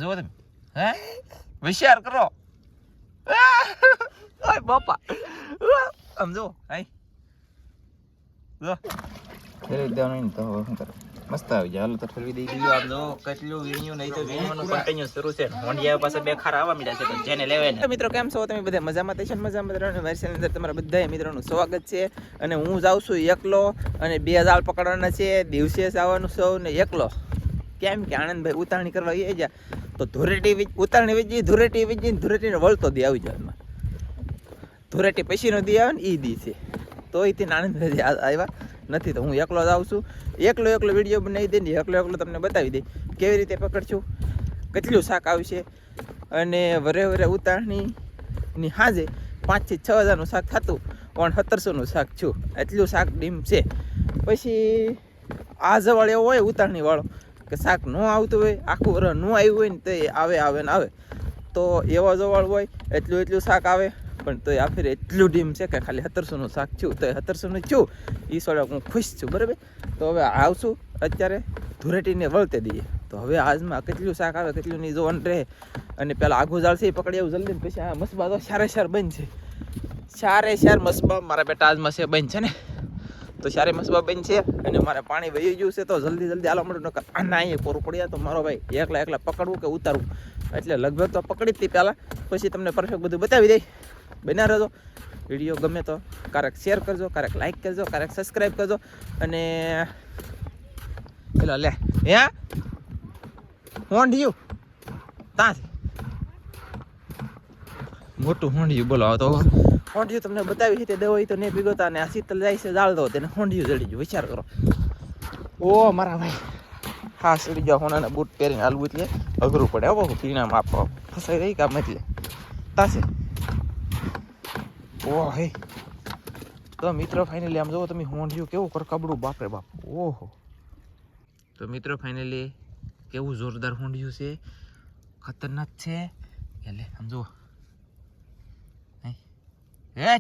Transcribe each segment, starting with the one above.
જો તમે હે વિચાર કરો ઓય બાપા આમ જો હાય જો ફેરવી દેવાનું ને તો શું કરો મસ્ત આવી જાય. હાલો તો ફેરવી દઈ દીધું. આમ જો કેટલું વીણ્યું નહીં તો વીણવાનું કન્ટિન્યુ શરૂ છે. મોંડિયા પાસે બે ખાર આવવા મળ્યા છે તો જેને લેવે ને. મિત્રો કેમ છો તમે બધા? મજામાં તે છે? મજામાં રહેવાનું. મારી અંદર તમારા બધા મિત્રોનું સ્વાગત છે. અને હું જાઉં છું એકલો અને 2 જાળ પકડવાના છે. દિવસે જવાનું સૌ ને એકલો. કેમ કે આનંદભાઈ ઉતારણી કરવા આવી જાય તો ધૂળેટી ઉતારણી વેચી ધૂળેટીને વળતો દી આવી જાય. ધૂળેટી પછીનો દી આવે ને એ દી છે તો એથી આનંદભાઈ આવ્યા નથી તો હું એકલો જ આવું છું. એકલો વિડીયો બનાવી દઈ ને એકલો તમને બતાવી દઈ કેવી રીતે પકડશું, કેટલું શાક આવશે. અને વરે ઉતારણીની સાંજે 5 થી 6 હજારનું શાક થતું પણ 1700નું શાક છું. એટલું શાક ડીમ છે. પછી આ જવાળ એવો હોય ઉતારણી વાળો કે શાક ન આવતું હોય, આખું વરસ ન આવ્યું હોય ને તો આવે તો એવો જવાળ હોય એટલું શાક આવે. પણ તો આ ફેર એટલું ડીમ છે કે ખાલી 1700નું શાક છું તો 1700નું છું એ સોડા હું ખુશ છું. બરાબર, તો હવે આવશું અત્યારે ધૂળેટીને વળતે દઈએ. તો હવે આજમાં કેટલું શાક આવે કેટલું નહીં જોવાનું રહે. અને પેલા આઘું જાળ છે એ પકડી આવું જલ્દી. પછી આ મસબા તો સારે બંધ છે. સારે મસબા મારા બેટા આજમાં છે બંધ છે ને તો સારે મસબા બંધ છે. અને મારે પાણી વહી ગયું છે તો જલ્દી હાલો મળું નકર આના અહીંયા પૂરું પડી જાય તો મારો ભાઈ એકલા પકડવું કે ઉતારવું. એટલે લગભગ તો પકડી જ પહેલાં પછી તમને પરફેક્ટ બધું બતાવી દઈ. બના રહેજો. વિડીયો ગમે તો ક્યારેક શેર કરજો, ક્યારેક લાઈક કરજો, ક્યારેક સબસ્ક્રાઈબ કરજો. અને પેલા લે હે હોંડિયું તાંથી મોટું હોંડિયું બોલો તો હોંડિયું તમને બતાવી છે દેવો તો નહીં પીગોતા. અને આ શીતલ જાય છે જાળ દો તેને હોંડિયું જડી ગયું. વિચાર કરો. ઓ મારા ભાઈ હા સડી જાઓ. હોનાના બૂટ પહેરીને હાલવું એટલે અઘરું પડે. આવો પીણામાં આપો ફસાઈ રહી કામ એટલે તાશે. ઓ હે તો મિત્રો ફાઇનલી આમ જોવો તમે હોંડિયું કેવું કરકબડું બાપરે બાપ. ઓહો તો મિત્રો ફાઇનલી કેવું જોરદાર હોંડિયું છે, ખતરનાક છે. એટલે આમ જુઓ હે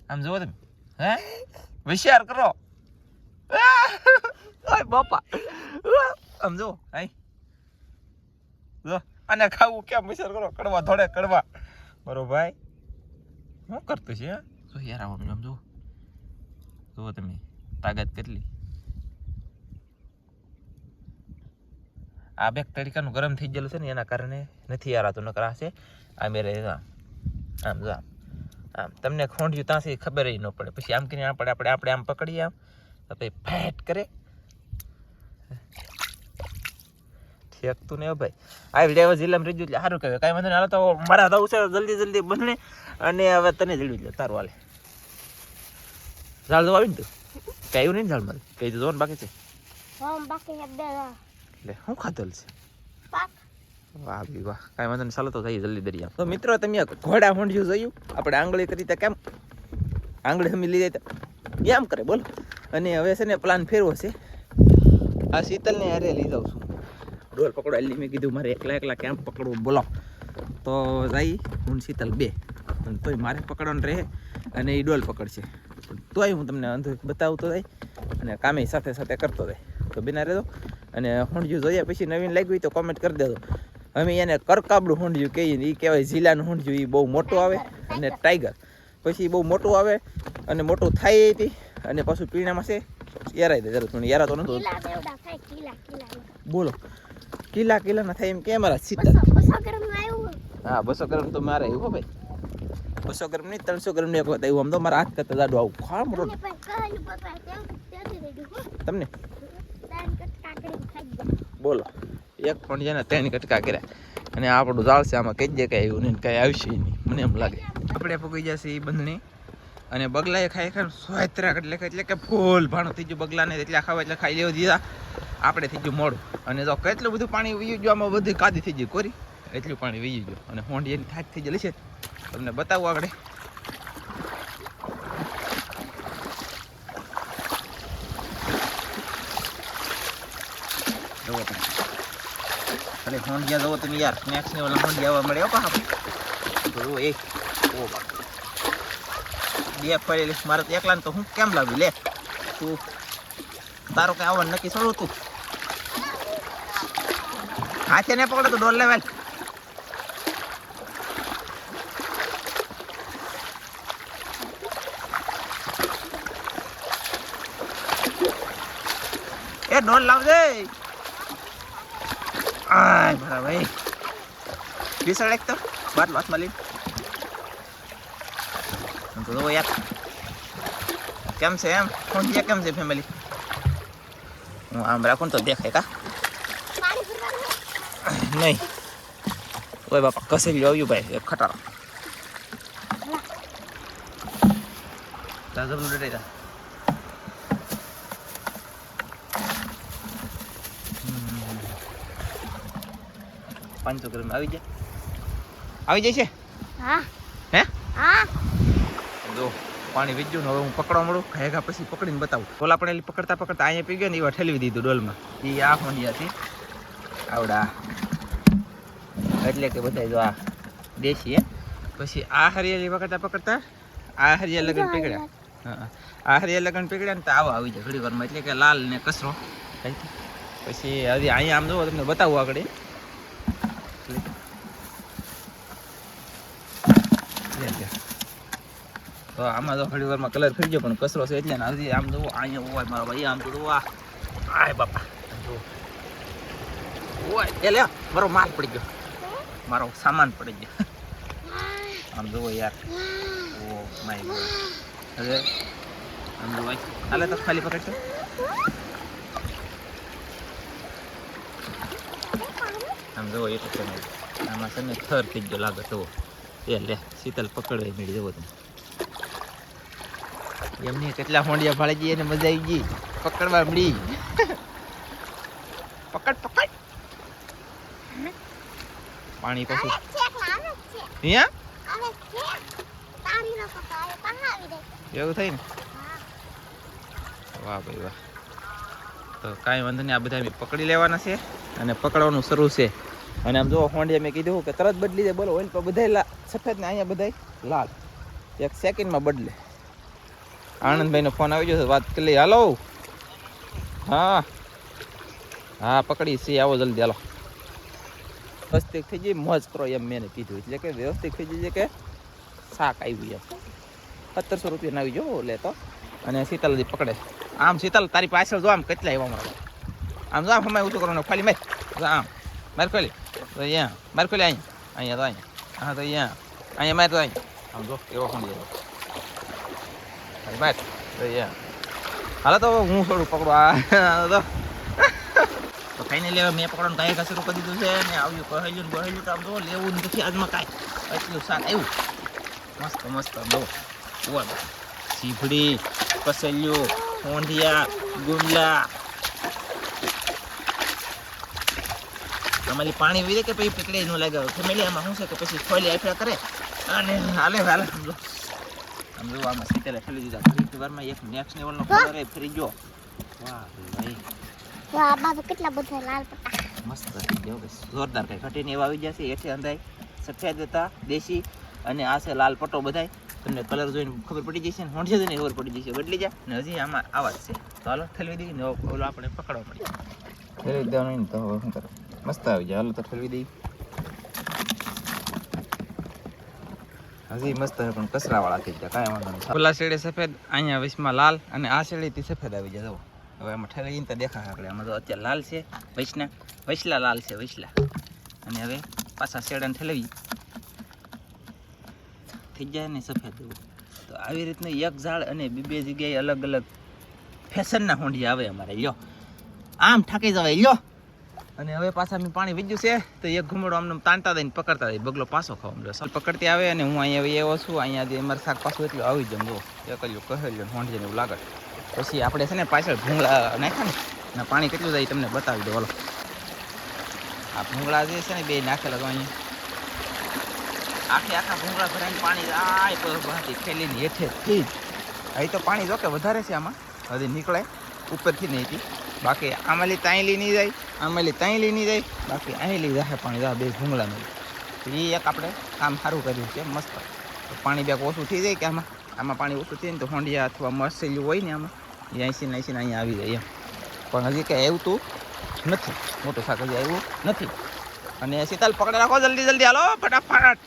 આમ જુઓ તમે હે વિચાર કરો ઓય બાપા આમ જુઓ હાય જો આને ખાવું કેમ વિચાર કરો. કડવા ધોળે કડવા બરો ભાઈ શું કરતું છે જો યાર. આમ જુઓ તમે તાકાત કેટલી. આ બેક તરીકાનું ગરમ થઈ ગયેલું છે ને એના કારણે નથી યારાતું. નકર આ છે આ મેરે આમ જો આમ તમને ખોંડિયું ત્યાંથી ખબર ન પડે. પછી આમ કરીને આપણે આમ પકડીએ આમ તો પછી ફેટ કરે ઠેકતું ને ભાઈ. આ વિડીયો જિલ્લામાં રહી ગયું એટલે સારું કહેવાય. કાંઈ વાંધો નહીં. હાલો તો મારા જવું છે જલ્દી બને. અને હવે તને જલ્દી લે તારું હાલે ઝાડ જો આવી ને તું કઈ આવ્યું નહીં ઝાડ મારે કઈ તો જોવાનું બાકી છે એટલે શું ખાધેલ છે વાહ બી વાહ. કાંઈ વાંધો નહીં. ચાલો તો જઈએ જલ્દી દરિયા. તો મિત્રો તમે ઘોડા હોંડિયું જોયું આપણે આંગળી કરી તો કેમ આંગળી હમી લીધી તો એમ કરે બોલો. અને હવે છે ને પ્લાન ફેરવો છે. આ શીતલને હારે લઈ જાઉં છું ડોલ પકડો. એટલે મેં કીધું મારે એકલા કેમ પકડવું બોલો. તો જઈ હું શીતલ 2 તોય મારે પકડવાનું રહે અને એ ડોલ પકડશે. તોય હું તમને અંધું બતાવતો જાય અને કામે સાથે કરતો જાય. તો બિના રહેજો. અને હોંડિયું જોઈએ પછી નવીન લાગ્યું હોય તો કોમેન્ટ કરી દેજો. અમે એને કરકાબડું હોંડિયું કહીએ ને એ કહેવાય. જિલ્લાનું હોંડિયું એ બહુ મોટું આવે અને ટાઈગર પછી બહુ મોટું આવે અને મોટું થાય હતી અને પાછું પીણામાં છે એરાઈ દે જરૂર થોડી યારા તો નતું બોલો. કિલ્લાના થાય એમ કે મારા શીતલ. હા 200 ગ્રામ તો મારે આવ્યું ભાઈ. 200 ગ્રામ નહીં 300 ગ્રામ એક વખત આવ્યું. આમ તો મારા હાથ કરતા જાડું આવું ખામ તમને બોલો. એક પણ જેને 3 કટકા કર્યા અને આપણું જાળ છે આમાં કઈ જગ્યાએ આવ્યું નહીં કાંઈ આવશે નહીં મને એમ લાગે. આપણે પકડી જશે એ બંધણી અને બગલાએ ખાઈ સોયત્રા એટલે કે ફૂલ ભાણું થઈ ગયું બગલાને. એટલે ખાવા એટલે ખાઈ લેવું દીધા. આપણે થઈ ગયું મોડું. અને જો કેટલું બધું પાણી વીયું ગયું આમાં બધી કાદી થઈ ગઈ કોરી એટલું પાણી વીયું ગયું. અને હોંડિયાની થાક થઈ ગયેલી છે તમને બતાવું આગળ. જોવો તમે અરે હોંડિયા જોવો તમે યાર. સ્નેક્સ ને ઓલા હોંડિયા આવવા મળે પાછા જો એ ઓ બાપ 2 ફરેલી મારે તો એકલાને તો હું કેમ લાવ્યું લે તું તારો કઈ આવવાનું નક્કી છોડું તું હાથે ને પકડે તો ડોલ લેવાય. એ ડોલ લાવજે. આય બરા ભાઈ વિસળ એક તો બાટલો હાથમાં લઈ તો યાર કેમ છે એમ ફોન કેમ છે ફેમિલી? હું આમ રાખું તો દેખાય કા નહીં? ઓય બાપા કસેલી આવ્યું ભાઈ એક ખટારો તાજો લડે તા 500 ગ્રામ આવી જાય છે. હા હે હા જો પાણી વીજ્યું ને હવે હું પકડવા મળું ઘાયગા પછી પકડીને બતાવું. ટોલા પડેલી પકડતા પકડતા અહીંયા પી ગયો ને એવા ઠેલવી દીધું ડોલમાં. એ આ ફોનિયાથી આવડા એટલે કે બધા જો આ દેશી હે. પછી આ હરિયાળી પકડતા પકડતા આ હરિયા લગન પીગળ્યા. હા આ હરિયા લગન પીગળ્યા ને તો આવો આવી જાય ઘડી વારમાં એટલે કે લાલ ને કસરો. પછી હજી અહીંયા આમ જોવો તમને બતાવું આગળ તો આમાં તો ઘડી વારમાં કલર થઈ ગયો પણ કસરો છે એટલે ને હજી આમ જોવો અહીંયા હોય મારો ભાઈ આમ તો જોવો આય બાપા જો ઓય એ લે મારો માલ પડી ગયો મારો સામાન પડી ગયો આમ જોવો યાર ઓ માય ગોડ હવે આમ જોવો હાલે તો ખાલી પકડતો આમ જોવો એ તો આમાં છે ને થર થઈ ગયો લાગે તો એ લે શીતલ પકડવા મળી જવો તમે એમની કેટલા હોંડિયા ફાળી ગઈ અને મજા આવી ગઈ પકડવા મળી પકડ પકડ પાણી પછી અહીંયા એવું થાય ને વાહ ભાઈ વાહ તો કાંઈ વાંધો નહીં આ બધા પકડી લેવાના છે અને પકડવાનું શરૂ છે અને આમ જો હોંડિયા મેં કીધું કે તરત બદલી દે બોલો ઓઇલ પર બધા સફેદ ને અહીંયા બધા લાલ એક સેકન્ડમાં બદલે આનંદભાઈનો ફોન આવી ગયો છે વાત કરી લઈ હાલો હા હા પકડી સી આવો જલ્દી હાલો વ્યવસ્થિત થઈ જાય મોજ કરો એમ મેં કીધું એટલે કે વ્યવસ્થિત થઈ જાય કે શાક આવ્યું એમ 1700 રૂપિયા આવી જો લે તો અને શીતલજી પકડે આમ શીતલ તારી પાછળ જો આમ કેટલા આવ્યા મારા આમ જો આમ હમાય ઊંચું કરવાનું ખાલી મેં આમ માર ખોલી તો અહીંયા માર ખોલી અહીંયા તો અહીંયા હા તો અહીંયા માર તો અહીંયા આમ જો એવો ખોલી બાય તો હાલો તો હું થોડું પકડો તો ફાઇનલી હવે મેં પકડવાનું કાંઈ શરૂ કરી દીધું છે ને આવ્યું કહેલું તો આમ જો લેવું નથી આજમાં કાંઈ એટલું શાક આવ્યું મસ્ત મસ્ત બહુ ઓય સીભડી કસેલિયું હોંડિયા ગુંડલા તમારી પાણી વીરે કે પછી પીકડે ન લાગે ફેમિલી આમાં શું છે કે પછી ખોલી આફ્યા કરે અને હાલે હાલે સમજો સમજો આમાં સીતેલા ઠેલી દીધા ઘણી વારમાં એક નેક્સ્ટ લેવલનો કલર એ ફરી ગયો વાહ ભાઈ વાહ આમાં તો કેટલા બધા લાલ પટ્ટા મસ્ત થઈ ગયો બસ જોરદાર કઈ ઘટીને એવા આવી જશે એઠે અંધાય સફેદ હતા દેશી અને આ છે લાલ પટ્ટો બધાય તમને કલર જોઈને ખબર પડી જશે ને હોંઠે જોઈને ખબર પડી જશે બદલી જા ને હજી આમાં આવા જ છે તો હાલો ઠલવી દઈએ ને ઓલો આપણે પકડવા પડી ઠલવી દેવાનું ને તો હવે શું કરો મસ્ત આવી જાય હાલો તો ઠલવી દઈએ હજી મસ્ત પણ કચરાવાળા થઈ ગયા કાંઈ વાંધો નહીં ઓલા શેડે સફેદ અહીંયા વચમાં લાલ અને આ શેડેથી સફેદ આવી જાય હવે આમાં ઠલવીને તો દેખાય આપણે આમાં તો અત્યારે લાલ છે વૈસલા લાલ છે વૈસલા અને હવે પાછા શેડાને ઠલવી થઈ જાય ને સફેદ તો આવી રીતનું એક ઝાડ અને બે જગ્યાએ અલગ અલગ ફેશનના હોંડિયા આવે અમારે લ્યો આમ ઠાકી જવાય લ્યો અને હવે પાછા મેં પાણી વીજ્યું છે તો એક ઘૂમડો આમને તાંતા દઈને પકડતા જાય બગલો પાછો ખાવા મળ્યો સાલ પકડતી આવે અને હું અહીંયા એવો છું અહીંયા અમારે શાક પાછું એટલું આવી જમ જો એકલ્યું કહેલું હોંડિયાને એવું લાગે પછી આપણે છે ને પાછળ ભૂંગળા નાખ્યા ને પાણી કેટલું જાય તમને બતાવી દો હાલો આ ભૂંગળા જે છે ને બે નાખેલા તો અહીંયા આખા ભૂંગળા ભરાઈને પાણી આય બહારથી ફેલીને હેઠેથી જ અહીં તો પાણી જો કે વધારે છે આમાં હજી નીકળે ઉપરથી નહીં હતી બાકી આમાંલી તાંયલી નહીં જાય આમાંલી તાંયલી નહીં જાય બાકી અહીંલી જાય પાણી બે ભૂંગળા નહીં એ એક આપણે કામ સારું કર્યું છે મસ્ત પાણી બેગ ઓછું થઈ જાય કે આમાં પાણી ઓછું થાય ને તો હોંડિયા અથવા મરસેલું હોય ને આમાં એ 80 ને અહીંયા આવી જાય એમ પણ હજી કંઈ આવતું નથી મોટું શાક હજી આવ્યું નથી અને શીતલ પકડે રાખો જલ્દી જલ્દી હાલો ફટાફટ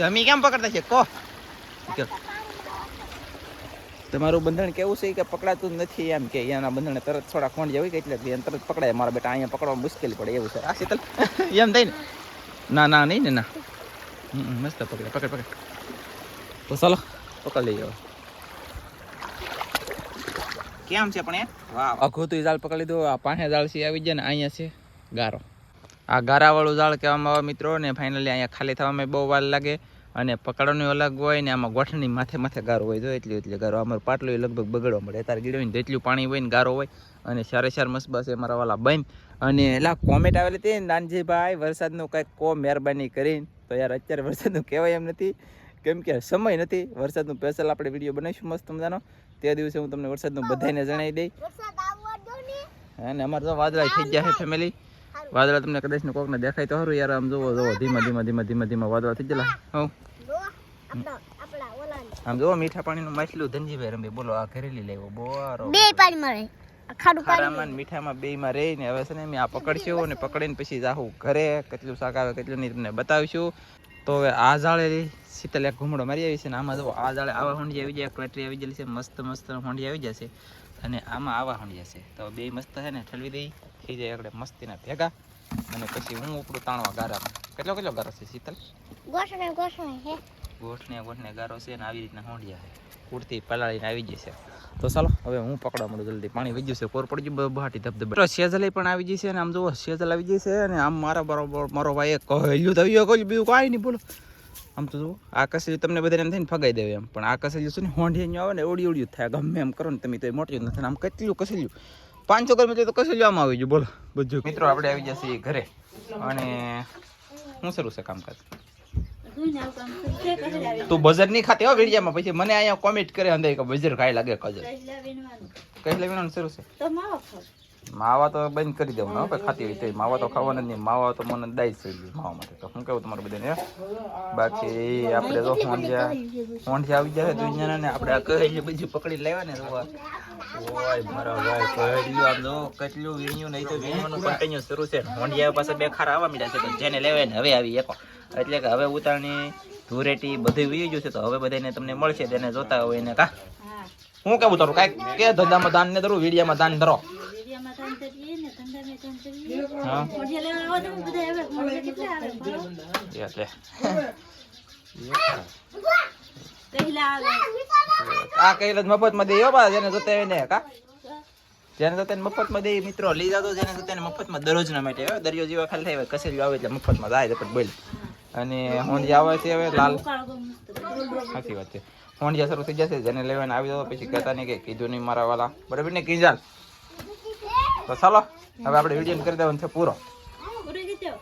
અમે કેમ પકડતા છે કહો તમારું બંધણ કેવું છે કે પકડાતું જ નથી એમ કે એના બંધણે તરત થોડા ખોંડ જાય કે એટલે એને તરત પકડાય મારા બેટા અહીંયા પકડવા મુશ્કેલ પડે એવું છે આ શીતલ એમ થાય ને ના નહીં ને ના મસ્ત પકડ તો ચાલો પકડ લઈ જાઓ કેમ છે પણ વાહ આખું તો જાળ પકડી લીધું આ પાસે જાળ છે આવી જાય ને અહીંયા છે ગારો આ ગારાવાળું જાળ કહેવામાં આવે મિત્રો ને ફાઇનલી અહીંયા ખાલી થવામાં બહુ વાર લાગે અને પકડવાનું અલગ હોય ને આમાં ગોઠણની માથે ગારો હોય જો એટલે ગારો અમારું પાટલું લગભગ બગડવા મળે તારે ગીડો ને જેટલું પાણી હોય ને ગારો હોય અને સારે મસ્ત છે મારા વાલા બંધ અને એલા કોમેન્ટ આવેલી હતી નાનજીભાઈ વરસાદનું કંઈક મહેરબાની કરીને તો યાર અત્યારે વરસાદનું કહેવાય એમ નથી કેમ કે સમય નથી વરસાદનું સ્પેશિયલ આપણે વિડીયો બનાવીશું મસ્ત મજાનો તે દિવસે હું તમને વરસાદનું બધાને જણાવી દઈ અને અમારે તો વાદળા થઈ ગયા છે ફેમિલી વાદળા તમને કદાચ ને કોકને દેખાય તો સારું યાર આમ જોવો ધીમા વાદળા થઈ ગયેલા આમ જોવો મીઠા પાણીનું માછલું ધનજીભાઈ રમે બોલો આ ઘરેલી લેવો બોરો બે પાણી મળે ખારામાં મીઠામાં બેયમાં રહીને હવે છે ને મેં આ પકડશું અને પકડીને પછી જાહું ઘરે કેટલું શાક આવે કેટલું નહીં તમને બતાવીશું તો હવે આ જાળે શીતલ એક ઘૂમડો મારી આવી છે ને આમાં જો આ જાળે આવા હોંડી આવી જાય બેટરી આવી ગયેલી છે મસ્ત હોંડી આવી જશે અને આમાં આવા હોંડિયા છે તો બે મસ્ત છે ને ઠલવી દઈ થઈ જાય આપણે મસ્તીના ભેગા અને પછી હું ઉપડું તાણવા ગારામાં કેટલો ગારો છે શીતલ ગોઠને ગારો છે ને આવી રીતના હોંડિયા છે કુર્તી પલાળીને આવી જશે તો ચાલો હવે હું પકડવા મળું જલ્દી પાણી વીજ્યું છે કોર પડી ગયું બહાટી ધબધબ શેઝલ પણ આવી જશે અને આમ જુઓ શેઝલ આવી જશે અને આમ મારા બરોબર મારો ભાઈ કહ્યું થયું કહ્યું બીજું કાંઈ નહીં બોલો આમ તો જુઓ આ કસેલી તમને બધાને એમ થઈને ફગાઈ દેવે એમ પણ આ કસેલી છે ને હોંઢી આવે ને ઓડી થાય ગમે એમ કરો ને તમે તો એ મોટી નથી આમ કેટલું કસેલ્યું 500 કિલોમીટર તો કસેલ્યું આમ આવી ગયું બોલો બધું મિત્રો આપણે આવી જશે ઘરે અને શું શરૂ છે કામકાજ તું બજર નહીં ખાતી હો વિડીયામાં પછી મને અહીંયા કોમેન્ટ કરે અંદર કે બજર ખાઈ લાગે કજર કઈ લેવાનું શરૂ છે માવા તો બંધ કરી દેવું ને ખાતી હોય તો માવા તો ખાવાના નહીં માવા તો મને દાઈ છે માવા માટે તો શું કેવું તમારું બધાને બાકી આપણે તો હોંઢિયા આવી જાય દુનિયાના ને આપણે આ કહેલી બધી પકડી લેવા ને ઓય મારા ભાઈ કહેલું આમ જો કેટલું વીણ્યું નહીં તો વીણવાનું કન્ટિન્યુ શરૂ છે હોંઢિયા પાસે બે ખાર આવવા મળ્યા છે તો જેને લેવાય ને હવે આવી એકો એટલે કે હવે ઉતારણી ધૂરેટી બધું વી ગયું છે તો હવે બધાને તમને મળશે તેને જોતા હોય એને કા હું કેવું તારું કાંઈક કે ધંધામાં દાન ને ધરું વિડીયામાં દાન ધરો આ કહેલા મફત માં દે જેને જોતા હોય ને કા જેને જોતા મફતમાં દે મિત્રો લઈ જાતો જેને જોતા મફતમાં દરરોજના માટે દરિયો જેવા ખાલી થાય કસેલી આવે એટલે મફતમાં જાય પણ બોલ અને હોંડિયા આવે છે હવે લાલ સાચી વાત છે હોંડિયા શરૂ થઈ જશે જેને લેવાને આવી જાવ પછી કહેતા નહીં કે કીધું નહીં મારા વાલા બરાબર ને કીજાલ તો ચાલો હવે આપણે વિડીયો કરી દેવાનું છે પૂરો વિડીયો